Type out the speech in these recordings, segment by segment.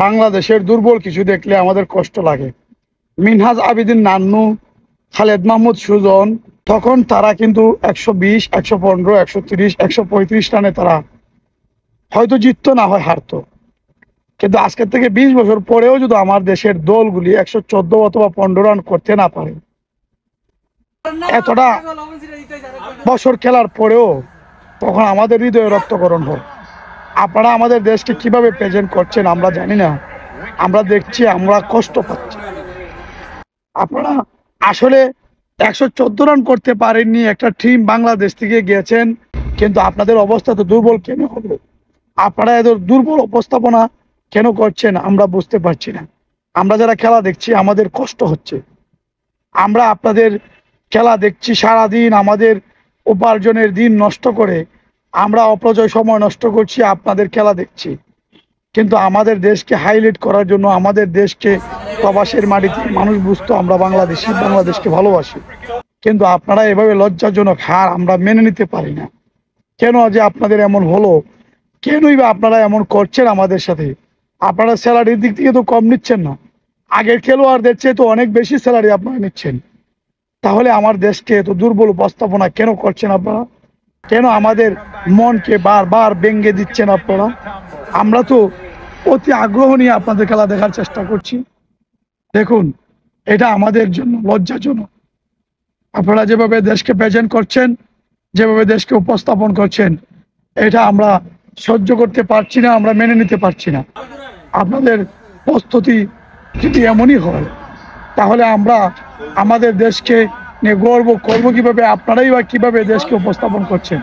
বাংলাদেশের দুর্বল কিছু দেখলে আমাদের কষ্ট লাগে। মিনহাজ আবেদিন নান্নু, খালেদ মাহমুদ সুজন, তখন তারা কিন্তু 120, 115, 130, 135 রানে তারা হয়তো জিততো, না হয় হারতো। কিন্তু আজকের থেকে 20 বছর পরেও যদি আমার দেশের দলগুলি 114 অথবা 15 রান করতে না পারে, এতটা বছর খেলার পরেও, তখন আমাদের হৃদয়ে রক্তকরণ হয়। আপনারা আমাদের দেশকে কিভাবে প্রেজেন্ট করছেন আমরা জানি না, আমরা দেখছি, আমরা কষ্ট পাচ্ছি। আপনারা আসলে 114 রান করতে পারেননি, একটা টিম বাংলাদেশ থেকে গিয়েছেন, কিন্তু আপনাদের অবস্থা তো দুর্বল কেন হবে? আপনারা এত দুর্বল উপস্থাপনা কেন করছেন আমরা বুঝতে পারছি না। আমরা যারা খেলা দেখছি আমাদের কষ্ট হচ্ছে। আমরা আপনাদের খেলা দেখছি সারাদিন, আমাদের উপার্জনের দিন নষ্ট করে আমরা অপচয় সময় নষ্ট করছি, আপনাদের খেলা দেখছি। কিন্তু আমাদের দেশকে হাইলাইট করার জন্য, আমাদের দেশকে প্রবাসের মাটিতে মানুষ বুঝতো আমরা বাংলাদেশি, বাংলাদেশকে ভালোবাসি। কিন্তু আপনারা এভাবে লজ্জাজনক হার আমরা মেনে নিতে পারি না। কেন যে আপনাদের এমন হলো? কেনই বা আপনারা এমন করছেন আমাদের সাথে? আপনারা স্যালারির দিক থেকে তো কম নিচ্ছেন না, আগের খেলোয়াড়দের চেয়ে তো অনেক বেশি স্যালারি আপনারা নিচ্ছেন। তাহলে আমার দেশকে এত দুর্বল উপস্থাপনা কেন করছেন আপনারা? কেন আমাদের মনকে বারবার ভেঙে দিচ্ছেন আপনারা? আমরা তো অতি আগ্রহ নিয়ে আপনাদের খেলা দেখার চেষ্টা করছি। দেখুন, এটা আমাদের জন্য লজ্জাজনক। আপনারা যেভাবে দেশকে প্রেজেন্ট করছেন, যেভাবে দেশকে উপস্থাপন করছেন, এটা আমরা সহ্য করতে পারছি না, আমরা মেনে নিতে পারছি না। আপনাদের প্রস্তুতি যদি এমনই হয়, তাহলে আমরা আমাদের দেশকে নিয়ে গর্ব করবো কিভাবে? আপনারাই বা কিভাবে দেশকে উপস্থাপন করছেন?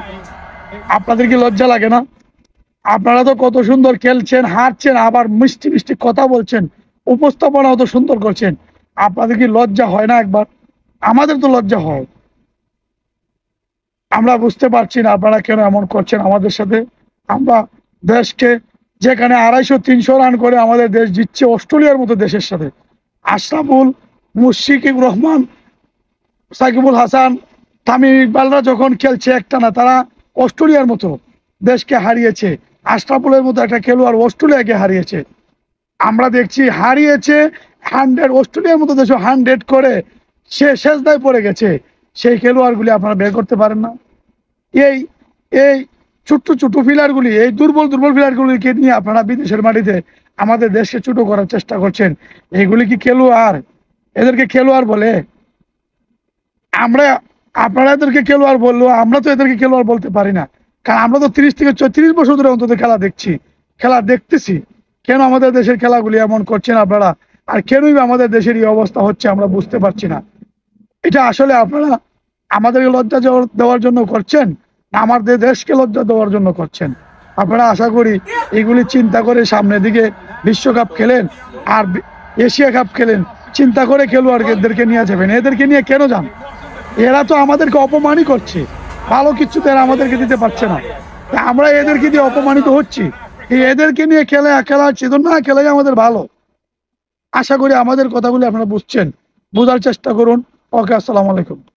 আপনাদের কি লজ্জা লাগে না? আপনারা তো কত সুন্দর খেলছেন, হারছেন, আবার মিষ্টি মিষ্টি কথা বলছেন, উপস্থাপনাও তো সুন্দর করছেন। আপনাদের কি লজ্জা হয় না একবার? আমাদের তো লজ্জা হয়। আমরা বুঝতে পারছি না আপনারা কেন এমন করছেন আমাদের সাথে। আমরা দেশকে, যেখানে 250-300 রান করে আমাদের দেশ জিতছে অস্ট্রেলিয়ার মতো দেশের সাথে, আশরাফুল, মুশফিকুর রহমান, সাকিবুল হাসান, তামিম ইকবালরা যখন খেলছে একটানা, তারা অস্ট্রেলিয়ার মতো দেশকে হারিয়েছে। আশরাফুলের মতো একটা খেলোয়াড় অস্ট্রেলিয়াকে হারিয়েছে। আমরা দেখছি হারিয়েছে 100, অস্ট্রেলিয়ার মতো দেশে 100 করে সে শেষদায় পড়ে গেছে। সেই খেলোয়াড়গুলি আপনারা বের করতে পারেন না। এই এই ছোট্ট ছোট্ট প্লেয়ারগুলি, এই দুর্বল প্লেয়ারগুলিকে নিয়ে আপনারা বিদেশের মাটিতে আমাদের দেশকে ছোট করার চেষ্টা করছেন। এগুলি কি খেলোয়াড়? এদেরকে খেলোয়াড় বলে? আমরা, আপনারা এদেরকে খেলোয়াড় বললেও আমরা তো এদেরকে খেলোয়াড় বলতে পারি না, কারণ আমরা তো 30 থেকে 34 বছর ধরে অন্তত খেলা দেখছি, খেলা দেখতেছি। কেন আমাদের দেশের খেলাগুলি এমন করছেন আপনারা? আর কেনই বা আমাদের দেশের এই অবস্থা হচ্ছে আমরা বুঝতে পারছি না। এটা আসলে আপনারা আমাদেরকে লজ্জা দেওয়ার জন্য করছেন, না আমাদের দেশকে লজ্জা দেওয়ার জন্য করছেন? আপনারা আশা করি এগুলি চিন্তা করে সামনের দিকে বিশ্বকাপ খেলেন আর এশিয়া কাপ খেলেন, চিন্তা করে খেলোয়াড়দেরকে নিয়ে যাবেন। এদেরকে নিয়ে কেন যান? এরা তো আমাদেরকে অপমানই করছে, ভালো কিছু তো এরা আমাদেরকে দিতে পারছে না। আমরা এদেরকে দিয়ে অপমানিত হচ্ছি। এদেরকে নিয়ে খেলার চেতন না খেলাই আমাদের ভালো। আশা করি আমাদের কথাগুলি আপনারা বুঝছেন, বোঝার চেষ্টা করুন। ওকে, আসসালামু আলাইকুম।